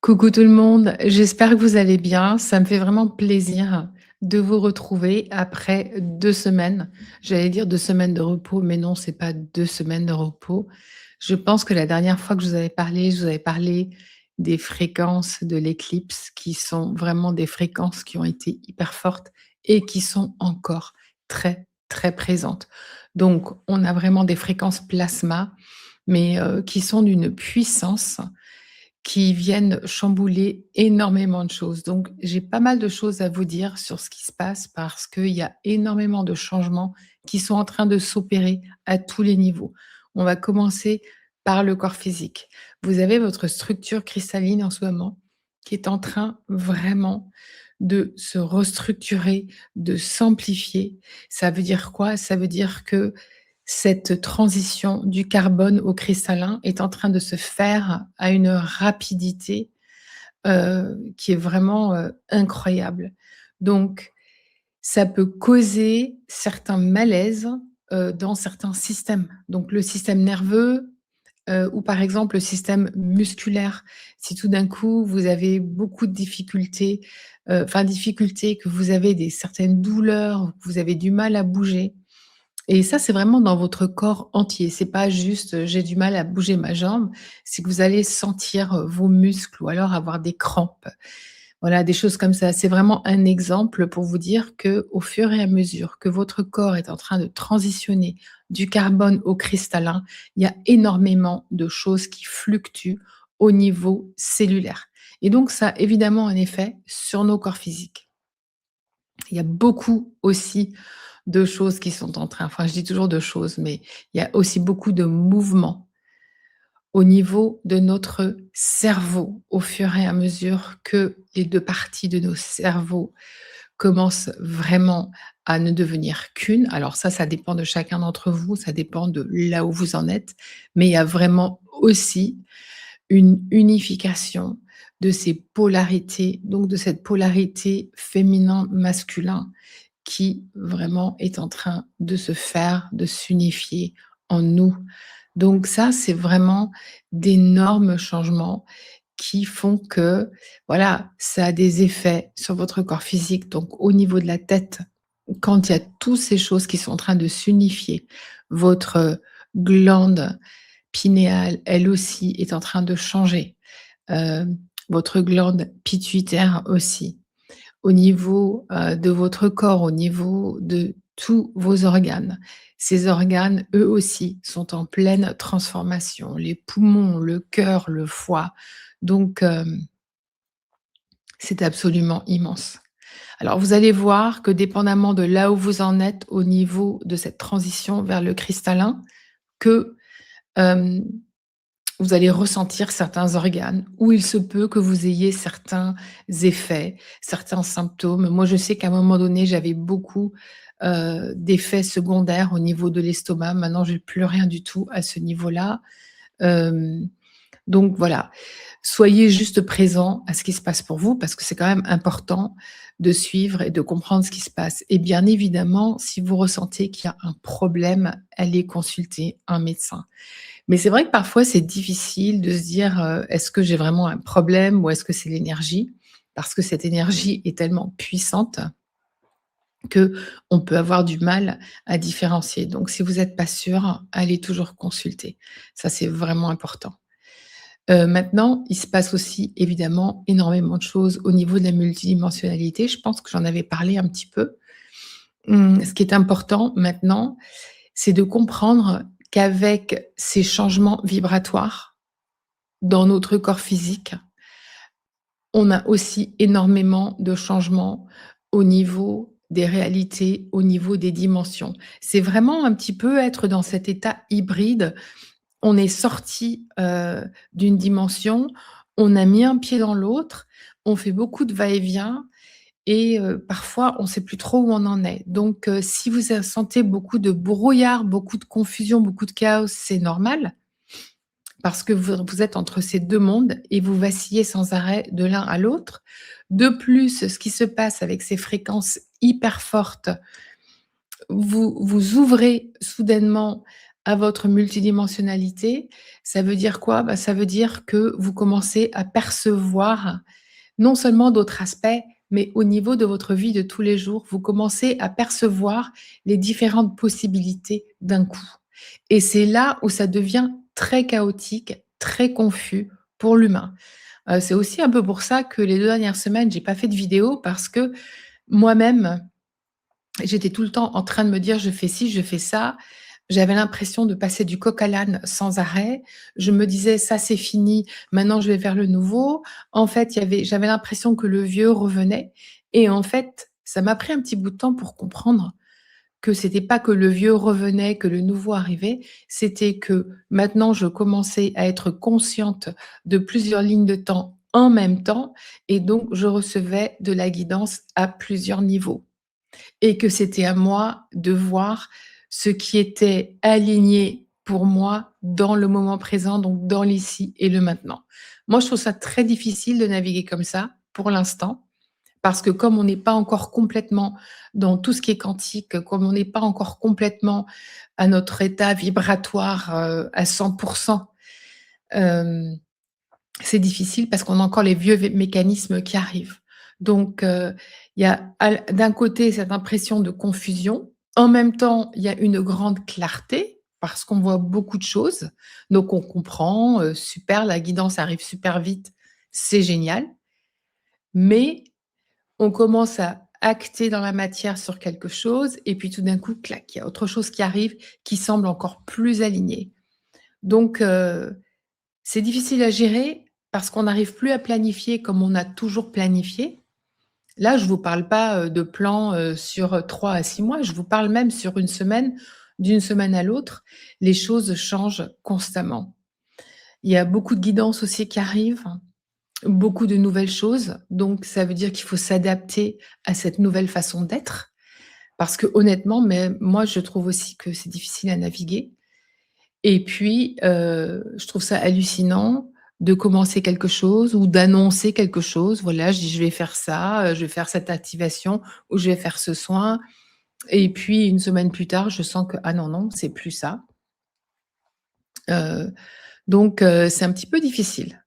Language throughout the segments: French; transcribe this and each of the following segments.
Coucou tout le monde, j'espère que vous allez bien. Ça me fait vraiment plaisir de vous retrouver après 2 semaines. J'allais dire 2 semaines de repos, mais non, c'est pas 2 semaines de repos. Je pense que la dernière fois que je vous avais parlé des fréquences de l'éclipse qui sont vraiment des fréquences qui ont été hyper fortes et qui sont encore très, très présentes. Donc on a vraiment des fréquences plasma, mais qui sont d'une puissance qui viennent chambouler énormément de choses. Donc, j'ai pas mal de choses à vous dire sur ce qui se passe parce qu'il y a énormément de changements qui sont en train de s'opérer à tous les niveaux. On va commencer par le corps physique. Vous avez votre structure cristalline en ce moment qui est en train vraiment de se restructurer, de s'amplifier. Ça veut dire quoi? Ça veut dire que cette transition du carbone au cristallin est en train de se faire à une rapidité, qui est vraiment, incroyable. Donc ça peut causer certains malaises, dans certains systèmes. Donc le système nerveux, ou par exemple le système musculaire. Si tout d'un coup vous avez beaucoup de difficultés, difficultés, que vous avez des certaines douleurs, que vous avez du mal à bouger, et ça, c'est vraiment dans votre corps entier. C'est pas juste, «J'ai du mal à bouger ma jambe», c'est que vous allez sentir, vos muscles ou alors avoir des crampes. Voilà, des choses comme ça. C'est vraiment un exemple pour vous dire que, au fur et à mesure que votre corps est en train de transitionner du carbone au cristallin, il y a énormément de choses qui fluctuent au niveau cellulaire et donc ça a évidemment un effet sur nos corps physiques. Il y a beaucoup aussi de choses qui sont en train, je dis toujours de choses, mais il y a aussi beaucoup de mouvements au niveau de notre cerveau, au fur et à mesure que les 2 parties de nos cerveaux commencent vraiment à ne devenir qu'une. Alors ça dépend de chacun d'entre vous, ça dépend de là où vous en êtes, mais il y a vraiment aussi une unification de ces polarités, donc de cette polarité féminin-masculin qui vraiment est en train de se faire, de s'unifier en nous. Donc ça, c'est vraiment d'énormes changements qui font que, voilà, ça a des effets sur votre corps physique. Donc au niveau de la tête, quand il y a toutes ces choses qui sont en train de s'unifier, votre glande pinéale, elle aussi, est en train de changer. Heu, Votre glande pituitaire aussi. Au niveau, de votre corps, au niveau de tous vos organes. Ces organes, eux aussi, sont en pleine transformation. Les poumons, le cœur, le foie. Donc, c'est absolument immense. Alors vous allez voir que dépendamment de là où vous en êtes au niveau de cette transition vers le cristallin, que, hem vous allez ressentir certains organes, ou il se peut que vous ayez certains effets, certains symptômes. Moi, je sais qu'à un moment donné, j'avais beaucoup, d'effets secondaires au niveau de l'estomac. Maintenant, j'ai plus rien du tout à ce niveau-là. Hem, donc voilà, soyez juste présents à ce qui se passe pour vous, parce que c'est quand même important de suivre et de comprendre ce qui se passe. Et bien évidemment, si vous ressentez qu'il y a un problème, allez consulter un médecin. Mais c'est vrai que parfois c'est difficile de se dire, «Est-ce que j'ai vraiment un problème ou est-ce que c'est l'énergie?» Parce que cette énergie est tellement puissante qu'on peut avoir du mal à différencier. Donc si vous n'êtes pas sûr, allez toujours consulter. Ça, c'est vraiment important. Maintenant, il se passe aussi évidemment énormément de choses au niveau de la multidimensionnalité. Je pense que j'en avais parlé un petit peu. Ce qui est important maintenant, c'est de comprendre qu'avec ces changements vibratoires dans notre corps physique, on a aussi énormément de changements au niveau des réalités, au niveau des dimensions. C'est vraiment un petit peu être dans cet état hybride. On est sorti, d'une dimension, on a mis un pied dans l'autre, on fait beaucoup de va-et-vient et parfois on ne sait plus trop où on en est. Donc si vous sentez beaucoup de brouillard, beaucoup de confusion, beaucoup de chaos, c'est normal parce que vous êtes entre ces 2 mondes et vous vacillez sans arrêt de l'un à l'autre. De plus, ce qui se passe avec ces fréquences hyper fortes, vous ouvrez soudainement à votre multidimensionnalité. Ça veut dire quoi? Bah, ça veut dire que vous commencez à percevoir non seulement d'autres aspects, mais au niveau de votre vie de tous les jours, vous commencez à percevoir les différentes possibilités d'un coup. Et c'est là où ça devient très chaotique, très confus pour l'humain. C'est aussi un peu pour ça que les 2 dernières semaines, j'ai pas fait de vidéo parce que moi-même, j'étais tout le temps en train de me dire: «Je fais ci, je fais ça». J'avais l'impression de passer du coq à l'âne sans arrêt. Je me disais: «Ça, c'est fini, maintenant je vais vers le nouveau». En fait, j'avais l'impression que le vieux revenait et en fait, ça m'a pris un petit bout de temps pour comprendre que c'était pas que le vieux revenait, que le nouveau arrivait, c'était que maintenant je commençais à être consciente de plusieurs lignes de temps en même temps et donc je recevais de la guidance à plusieurs niveaux et que c'était à moi de voir ce qui était aligné pour moi dans le moment présent, donc dans l'ici et le maintenant. Moi, je trouve ça très difficile de naviguer comme ça pour l'instant parce que comme on n'est pas encore complètement dans tout ce qui est quantique, comme on n'est pas encore complètement à notre état vibratoire, à 100, hem, c'est difficile parce qu'on a encore les vieux mécanismes qui arrivent. Donc, il y a d'un côté cette impression de confusion. En même temps, il y a une grande clarté parce qu'on voit beaucoup de choses. Donc on comprend, super, la guidance arrive super vite, c'est génial. Mais on commence à acter dans la matière sur quelque chose et puis tout d'un coup, clac, il y a autre chose qui arrive qui semble encore plus aligné. Donc, c'est difficile à gérer parce qu'on n'arrive plus à planifier comme on a toujours planifié. Là, je vous parle pas, de plans, sur 3 à 6 mois, je vous parle même sur une semaine. D'une semaine à l'autre, les choses changent constamment. Il y a beaucoup de guidance aussi qui arrivent, beaucoup de nouvelles choses, donc ça veut dire qu'il faut s'adapter à cette nouvelle façon d'être. Parce que honnêtement, mais moi, je trouve aussi que c'est difficile à naviguer et puis, je trouve ça hallucinant de commencer quelque chose ou d'annoncer quelque chose. Voilà, je dis: «Je vais faire ça, je vais faire cette activation ou je vais faire ce soin» et puis une semaine plus tard, je sens que: «Ah non, non, c'est plus ça». Heu, donc c'est un petit peu difficile.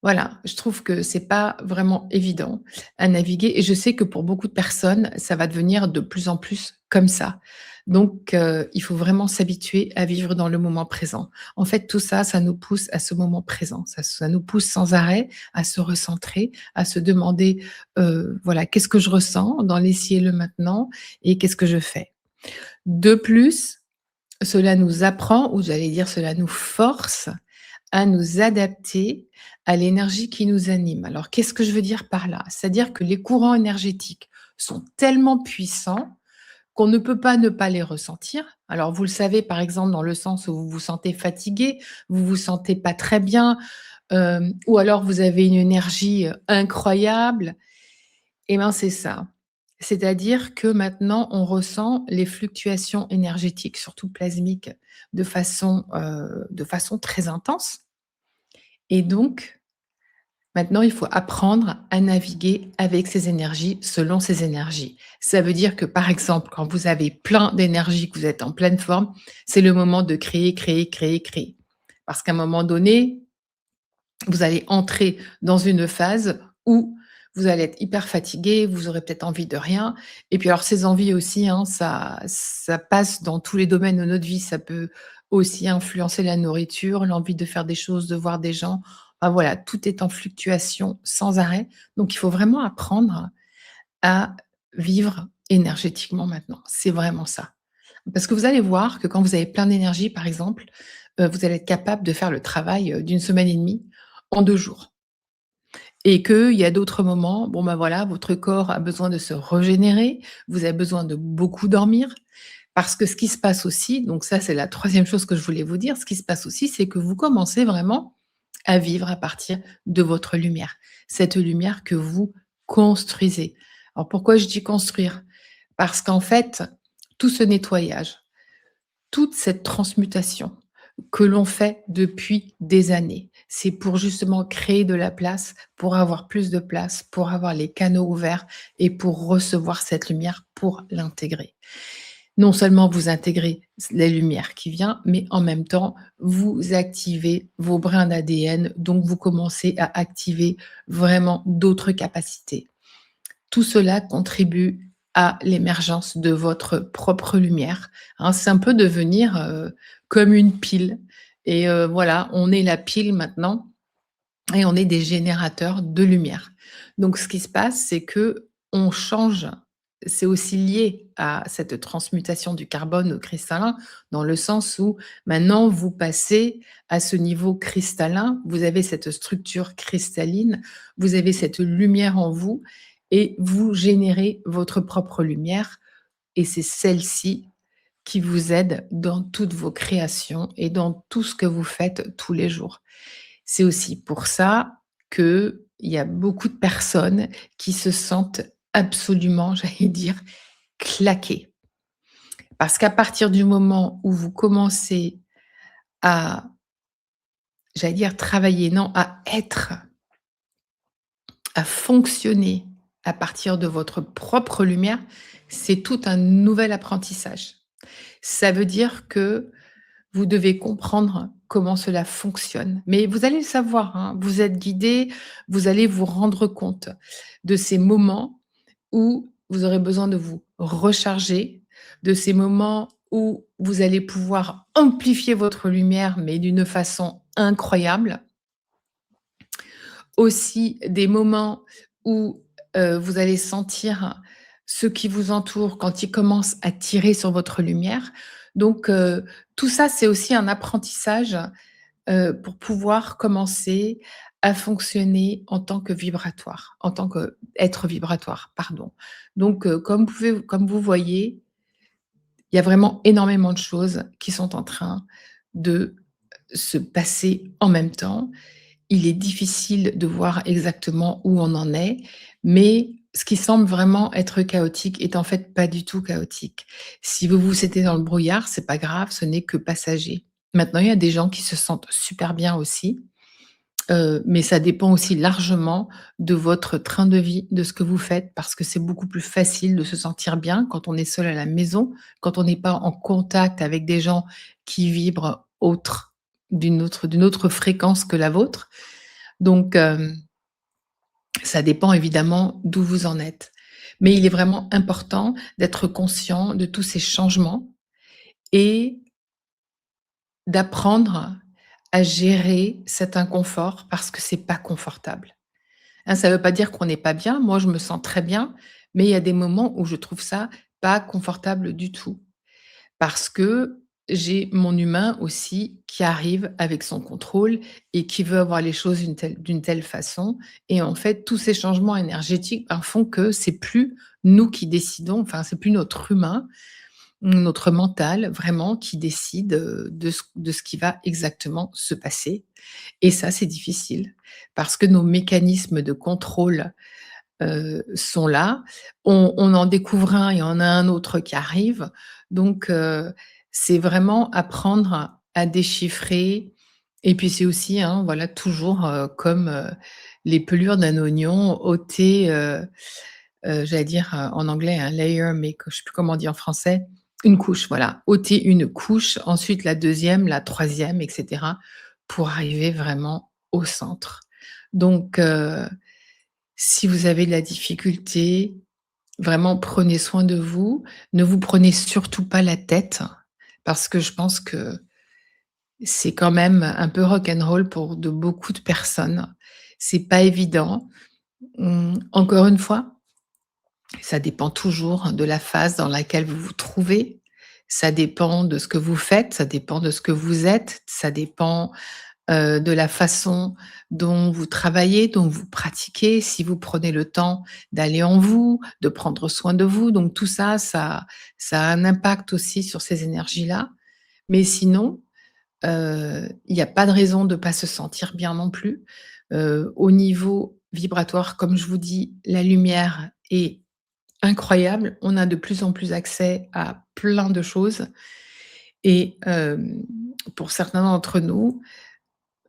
Voilà, je trouve que c'est pas vraiment évident à naviguer et je sais que pour beaucoup de personnes, ça va devenir de plus en plus comme ça. Donc il faut vraiment s'habituer à vivre dans le moment présent. En fait, tout ça, ça nous pousse à ce moment présent. Ça nous pousse sans arrêt à se recentrer, à se demander, voilà: «Qu'est-ce que je ressens dans l'ici et le maintenant et qu'est-ce que je fais?» De plus, cela nous apprend ou j'allais dire cela nous force à nous adapter à l'énergie qui nous anime. Alors, qu'est-ce que je veux dire par là? C'est-à-dire que les courants énergétiques sont tellement puissants qu'on ne peut pas ne pas les ressentir. Alors, vous le savez, par exemple, dans le sens où vous vous sentez fatigué, vous vous sentez pas très bien, ou alors vous avez une énergie, incroyable. Eh ben, c'est ça. C'est-à-dire que maintenant, on ressent les fluctuations énergétiques, surtout plasmiques, de façon très intense et donc maintenant, il faut apprendre à naviguer avec ces énergies, selon ces énergies. Ça veut dire que, par exemple, quand vous avez plein d'énergie, que vous êtes en pleine forme, c'est le moment de créer, créer, créer, créer. Parce qu'à un moment donné, vous allez entrer dans une phase où vous allez être hyper fatigué, vous aurez peut-être envie de rien. Et puis alors ces envies aussi, hein, ça passe dans tous les domaines de notre vie. Ça peut aussi influencer la nourriture, l'envie de faire des choses, de voir des gens. Enfin voilà, tout est en fluctuation sans arrêt. Donc il faut vraiment apprendre à vivre énergétiquement maintenant. C'est vraiment ça. Parce que vous allez voir que quand vous avez plein d'énergie, par exemple, vous allez être capable de faire le travail, d'une semaine et demie en 2 jours. Et qu'il y a d'autres moments, bon, ben, voilà, votre corps a besoin de se régénérer, vous avez besoin de beaucoup dormir. Parce que ce qui se passe aussi, donc ça, c'est la troisième chose que je voulais vous dire, ce qui se passe aussi, c'est que vous commencez vraiment à vivre à partir de votre lumière. Cette lumière que vous construisez. Alors pourquoi je dis construire? Parce qu'en fait, tout ce nettoyage, toute cette transmutation que l'on fait depuis des années. C'est pour justement créer de la place, pour avoir plus de place, pour avoir les canaux ouverts et pour recevoir cette lumière, pour l'intégrer. Non seulement vous intégrez la lumière qui vient, mais en même temps, vous activez vos brins d'ADN, donc vous commencez à activer vraiment d'autres capacités. Tout cela contribue à l'émergence de votre propre lumière, hein. C'est un peu devenir, comme une pile et voilà, on est la pile maintenant et on est des générateurs de lumière. Donc ce qui se passe, c'est que on change, c'est aussi lié à cette transmutation du carbone au cristallin, dans le sens où maintenant vous passez à ce niveau cristallin, vous avez cette structure cristalline, vous avez cette lumière en vous et vous générez votre propre lumière et c'est celle-ci qui vous aide dans toutes vos créations et dans tout ce que vous faites tous les jours. C'est aussi pour ça qu'il y a beaucoup de personnes qui se sentent absolument, j'allais dire, claquées. Parce qu'à partir du moment où vous commencez à, j'allais dire travailler, non, à être, à fonctionner à partir de votre propre lumière, c'est tout un nouvel apprentissage. Ça veut dire que vous devez comprendre comment cela fonctionne. Mais vous allez le savoir, hein, vous êtes guidé, vous allez vous rendre compte de ces moments où vous aurez besoin de vous recharger, de ces moments où vous allez pouvoir amplifier votre lumière, mais d'une façon incroyable. Aussi des moments où, vous allez sentir ceux qui vous entourent quand ils commencent à tirer sur votre lumière. Donc, tout ça, c'est aussi un apprentissage, pour pouvoir commencer à fonctionner en tant que vibratoire, en tant qu'être vibratoire, pardon. Donc, comme vous voyez, il y a vraiment énormément de choses qui sont en train de se passer en même temps. Il est difficile de voir exactement où on en est, mais ce qui semble vraiment être chaotique est en fait pas du tout chaotique. Si vous vous sentez dans le brouillard, c'est pas grave, ce n'est que passager. Maintenant, il y a des gens qui se sentent super bien aussi, mais ça dépend aussi largement de votre train de vie, de ce que vous faites, parce que c'est beaucoup plus facile de se sentir bien quand on est seul à la maison, quand on n'est pas en contact avec des gens qui vibrent d'une autre fréquence que la vôtre. Donc, ça dépend évidemment d'où vous en êtes. Mais il est vraiment important d'être conscient de tous ces changements et d'apprendre à gérer cet inconfort parce que c'est pas confortable. Hein, ça ne veut pas dire qu'on n'est pas bien. Moi, je me sens très bien, mais il y a des moments où je trouve ça pas confortable du tout. Parce que j'ai mon humain aussi qui arrive avec son contrôle et qui veut avoir les choses d'une telle façon et en fait, tous ces changements énergétiques, ben, font que c'est plus nous qui décidons, enfin, c'est plus notre humain, notre mental vraiment qui décide, de ce qui va exactement se passer et ça, c'est difficile parce que nos mécanismes de contrôle sont là. On en découvre un, il y en a un autre qui arrive. Donc, c'est vraiment apprendre à déchiffrer et puis c'est aussi, hein, voilà, toujours, comme, les pelures d'un oignon, ôter, j'allais dire, en anglais un layer, mais que je sais plus comment on dit en français, une couche, voilà. Ôter une couche, ensuite la deuxième, la troisième, et cetera, pour arriver vraiment au centre. Donc, si vous avez de la difficulté, vraiment prenez soin de vous. Ne vous prenez surtout pas la tête, parce que je pense que c'est quand même un peu rock'n'roll pour de beaucoup de personnes. C'est pas évident. Encore une fois, ça dépend toujours de la phase dans laquelle vous vous trouvez. Ça dépend de ce que vous faites, ça dépend de ce que vous êtes, ça dépend de la façon dont vous travaillez, dont vous pratiquez, si vous prenez le temps d'aller en vous, de prendre soin de vous. Donc tout ça, ça a un impact aussi sur ces énergies-là. Mais sinon, il y a pas de raison de pas se sentir bien non plus. Au niveau vibratoire, comme je vous dis, la lumière est incroyable. On a de plus en plus accès à plein de choses et pour certains d'entre nous,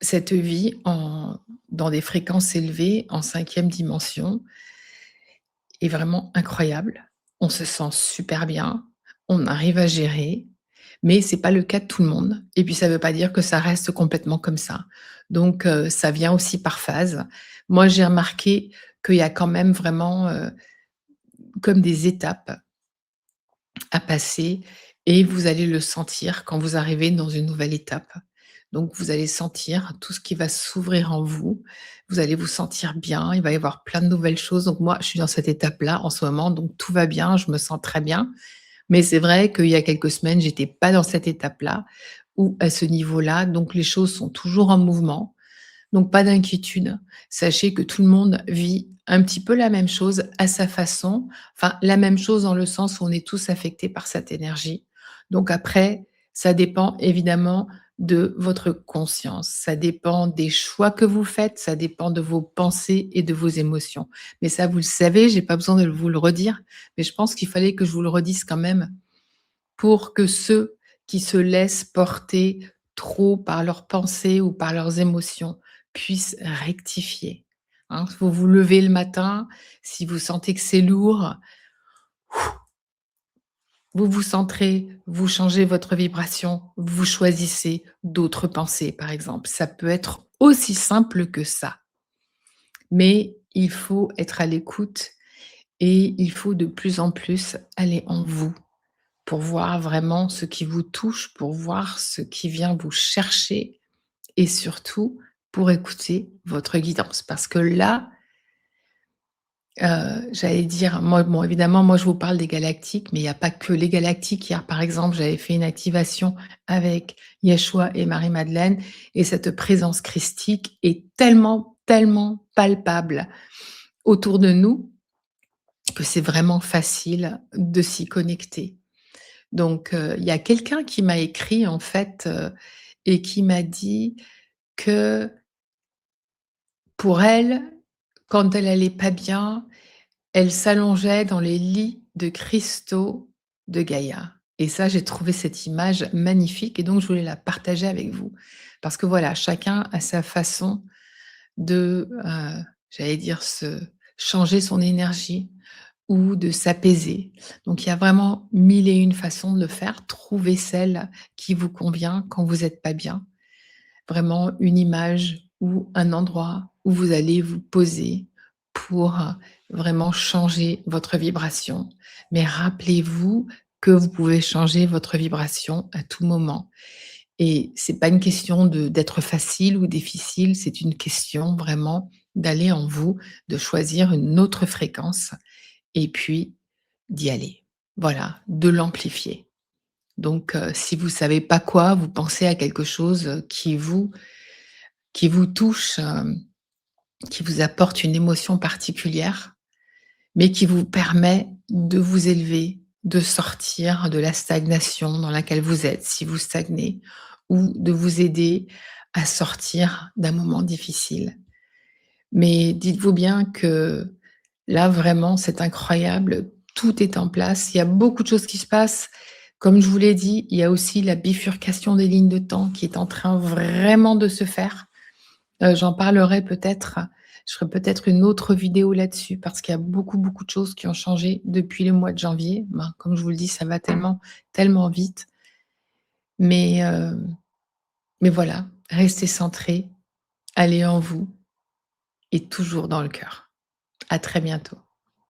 cette vie dans des fréquences élevées, en cinquième dimension, est vraiment incroyable. On se sent super bien, on arrive à gérer, mais c'est pas le cas de tout le monde et puis ça veut pas dire que ça reste complètement comme ça. Donc ça vient aussi par phase. Moi, j'ai remarqué qu'il y a quand même vraiment, comme des étapes à passer et vous allez le sentir quand vous arrivez dans une nouvelle étape. Donc vous allez sentir tout ce qui va s'ouvrir en vous. Vous allez vous sentir bien, il va y avoir plein de nouvelles choses. Donc moi, je suis dans cette étape-là en ce moment, donc tout va bien, je me sens très bien. Mais c'est vrai qu'il y a quelques semaines, j'étais pas dans cette étape-là ou à ce niveau-là, donc les choses sont toujours en mouvement. Donc pas d'inquiétude. Sachez que tout le monde vit un petit peu la même chose à sa façon. Enfin, la même chose dans le sens où on est tous affectés par cette énergie. Donc après, ça dépend évidemment de votre conscience. Ça dépend des choix que vous faites, ça dépend de vos pensées et de vos émotions. Mais ça, vous le savez, j'ai pas besoin de vous le redire, mais je pense qu'il fallait que je vous le redise quand même pour que ceux qui se laissent porter trop par leurs pensées ou par leurs émotions puissent rectifier. Hein, vous vous levez le matin, si vous sentez que c'est lourd, vous vous centrez, vous changez votre vibration, vous choisissez d'autres pensées, par exemple. Ça peut être aussi simple que ça. Mais il faut être à l'écoute et il faut de plus en plus aller en vous pour voir vraiment ce qui vous touche, pour voir ce qui vient vous chercher et surtout pour écouter votre guidance. Parce que là, j'allais dire, moi, bon, évidemment, moi, je vous parle des galactiques, mais il y a pas que les galactiques. Hier, par exemple, j'avais fait une activation avec Yeshua et Marie-Madeleine et cette présence christique est tellement, tellement palpable autour de nous que c'est vraiment facile de s'y connecter. Donc, il y a quelqu'un qui m'a écrit en fait, et qui m'a dit que pour elle, quand elle allait pas bien, elle s'allongeait dans les lits de cristaux de Gaïa et ça, j'ai trouvé cette image magnifique et donc je voulais la partager avec vous. Parce que voilà, chacun a sa façon de, j'allais dire se changer son énergie ou de s'apaiser. Donc il y a vraiment 1000 et une façons de le faire. Trouvez celle qui vous convient quand vous êtes pas bien. Vraiment une image ou un endroit où vous allez vous poser pour, vraiment changer votre vibration. Mais rappelez-vous que vous pouvez changer votre vibration à tout moment et c'est pas une question de d'être facile ou difficile, c'est une question vraiment d'aller en vous, de choisir une autre fréquence et puis d'y aller. Voilà, de l'amplifier. Donc si vous savez pas quoi, vous pensez à quelque chose, qui vous touche, qui vous apporte une émotion particulière, mais qui vous permet de vous élever, de sortir de la stagnation dans laquelle vous êtes, si vous stagnez, ou de vous aider à sortir d'un moment difficile. Mais dites-vous bien que là, vraiment, c'est incroyable, tout est en place. Il y a beaucoup de choses qui se passent. Comme je vous l'ai dit, il y a aussi la bifurcation des lignes de temps qui est en train vraiment de se faire. J'en parlerai peut-être, je ferai peut-être une autre vidéo là-dessus parce qu'il y a beaucoup, beaucoup de choses qui ont changé depuis le mois de janvier. Ben, comme je vous le dis, ça va tellement, tellement vite. Mais, mais voilà, restez centrés, allez en vous et toujours dans le cœur. À très bientôt.